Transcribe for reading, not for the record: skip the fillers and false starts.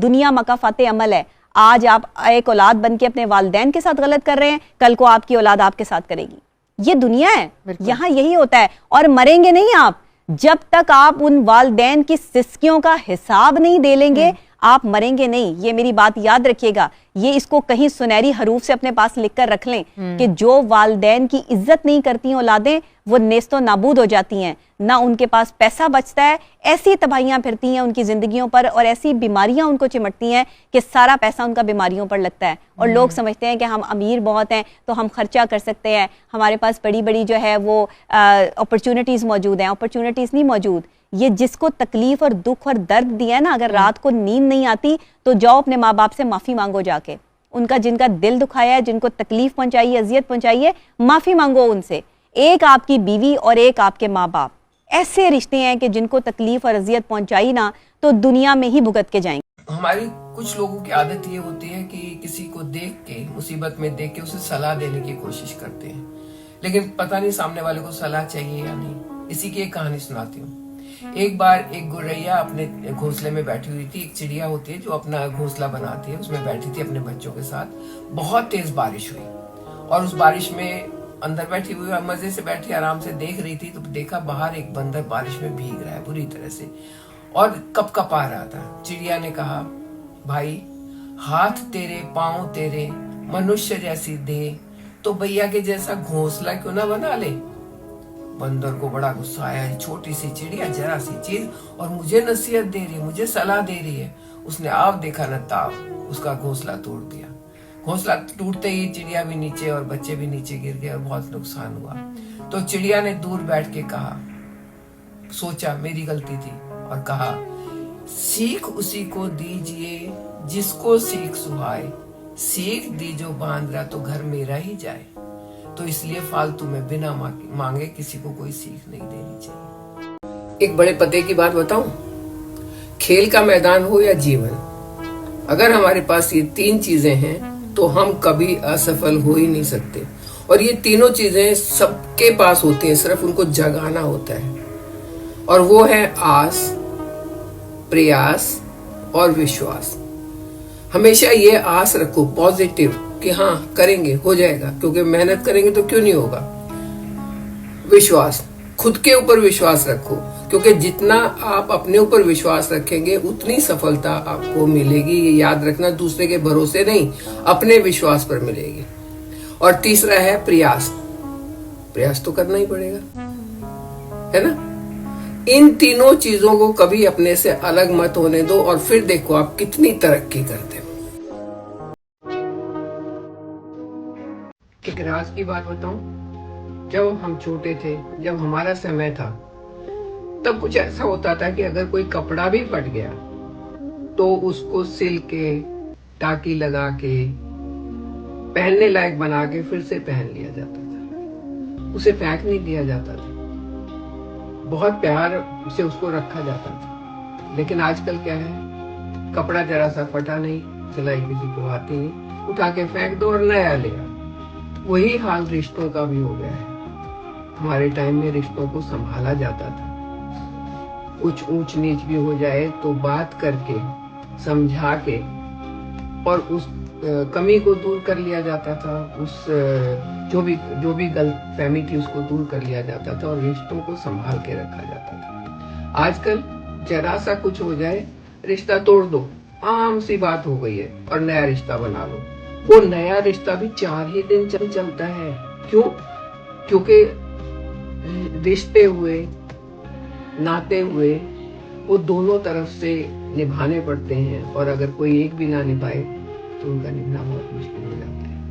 दुनिया मकाफाते अमल है। आज आप एक औलाद बन के अपने वालिदैन के साथ गलत कर रहे हैं, कल को आपकी औलाद आपके साथ करेगी। ये दुनिया है, यहाँ यही होता है। और मरेंगे नहीं आप, जब तक आप उन वालिदैन की सिस्कियों का हिसाब नहीं दे लेंगे, आप मरेंगे नहीं। ये मेरी बात याद रखिएगा, ये इसको कहीं सुनहरी हरूफ से अपने पास लिखकर रख लें कि जो वालिदैन की इज्जत नहीं करती औलादें, वो नेस्तो नाबूद हो जाती हैं, ना उनके पास पैसा बचता है, ऐसी तबाहियां फिरती हैं उनकी जिंदगियों पर और ऐसी बीमारियां उनको चिमटती हैं कि सारा पैसा उनका बीमारियों पर लगता है। और लोग समझते हैं कि हम अमीर बहुत हैं तो हम खर्चा कर सकते हैं, हमारे पास बड़ी बड़ी जो है वो अपॉर्चुनिटीज़ मौजूद हैं। अपॉर्चुनिटीज़ नहीं मौजूद। ये जिसको तकलीफ और दुख और दर्द दिया है ना, अगर रात को नींद नहीं आती तो जाओ अपने माँ बाप से माफ़ी मांगो जाके। उनका जिनका दिल दुखाया है, जिनको तकलीफ पहुंचाई है, अजियत पहुंचाई है, माफ़ी मांगो उनसे। एक आपकी बीवी और एक आपके माँ बाप, ऐसे रिश्ते हैं कि जिनको तकलीफ और अजियत पहुंचाई ना तो दुनिया में ही भुगत के जाएंगे। हमारी कुछ लोगों की आदत ये होती है कि किसी को देख के, मुसीबत में देख के उसे सलाह देने की कोशिश करते हैं, लेकिन पता नहीं सामने वाले को सलाह चाहिए या नहीं। इसी की एक कहानी सुनाती हूँ। एक बार एक गौरैया अपने घोंसले में बैठी हुई थी। एक चिड़िया होती है जो अपना घोंसला बनाती है, उसमें बैठी थी अपने बच्चों के साथ। बहुत तेज बारिश हुई और उस बारिश में अंदर बैठी हुई मजे से बैठी आराम से देख रही थी तो देखा बाहर एक बंदर बारिश में भीग रहा है बुरी तरह से और कपकपा रहा था। चिड़िया ने कहा, भाई हाथ तेरे पांव तेरे मनुष्य जैसी दे तो भैया के जैसा घोंसला क्यों ना बना ले। बंदर को बड़ा गुस्सा आया, छोटी सी चिड़िया जरा सी चीज और मुझे नसीहत दे रही है, मुझे सलाह दे रही है। उसने आप देखा न ताब उसका घोंसला तोड़ दिया। घोंसला टूटते ही चिड़िया भी नीचे और बच्चे भी नीचे गिर गए और बहुत नुकसान हुआ। तो चिड़िया ने दूर बैठ के कहा, सोचा मेरी गलती थी और कहा, सीख उसी को दीजिए जिसको सीख सुहाए, सीख दी जो बांध रहा तो घर मेरा ही जाए। तो इसलिए फालतू में बिना मांगे किसी को कोई सीख नहीं देनी चाहिए। एक बड़े पते की बात बताऊं, खेल का मैदान हो या जीवन, अगर हमारे पास ये तीन चीजें हैं तो हम कभी असफल हो ही नहीं सकते। और ये तीनों चीजें सबके पास होती हैं, सिर्फ उनको जगाना होता है। और वो है आस, प्रयास और विश्वास। हमेशा ये आस रखो पॉजिटिव कि हाँ करेंगे, हो जाएगा, क्योंकि मेहनत करेंगे तो क्यों नहीं होगा। विश्वास, खुद के ऊपर विश्वास रखो, क्योंकि जितना आप अपने ऊपर विश्वास रखेंगे उतनी सफलता आपको मिलेगी। ये याद रखना, दूसरे के भरोसे नहीं, अपने विश्वास पर मिलेगी। और तीसरा है प्रयास। प्रयास तो करना ही पड़ेगा, है ना। इन तीनों चीजों को कभी अपने से अलग मत होने दो और फिर देखो आप कितनी तरक्की करते हो। एक राज की बात बताऊं, जब हम छोटे थे, जब हमारा समय था, तब कुछ ऐसा होता था कि अगर कोई कपड़ा भी फट गया तो उसको सिल के, टाकी लगा के, पहनने लायक बना के फिर से पहन लिया जाता था। उसे फेंक नहीं दिया जाता था, बहुत प्यार से उसको रखा जाता था। लेकिन आजकल क्या है, कपड़ा जरा सा फटा नहीं, सिलाई किसी को आती नहीं, उठा के फेंक दो और नया ले आओ। वही हाल रिश्तों का भी हो गया है। हमारे टाइम में रिश्तों को संभाला जाता था, कुछ ऊंच नीच भी हो जाए तो बात करके, समझा के और उस कमी को दूर कर लिया जाता था। उस जो भी गलत फहमी थी उसको दूर कर लिया जाता था और रिश्तों को संभाल के रखा जाता था। आजकल जरा सा कुछ हो जाए, रिश्ता तोड़ दो, आम सी बात हो गई है और नया रिश्ता बना लो। वो नया रिश्ता भी 4 ही दिन चलता है। क्यों? क्योंकि रिश्ते हुए, नाते हुए, वो दोनों तरफ से निभाने पड़ते हैं और अगर कोई एक भी ना निभाए तो उनका निभाना बहुत मुश्किल हो जाता है।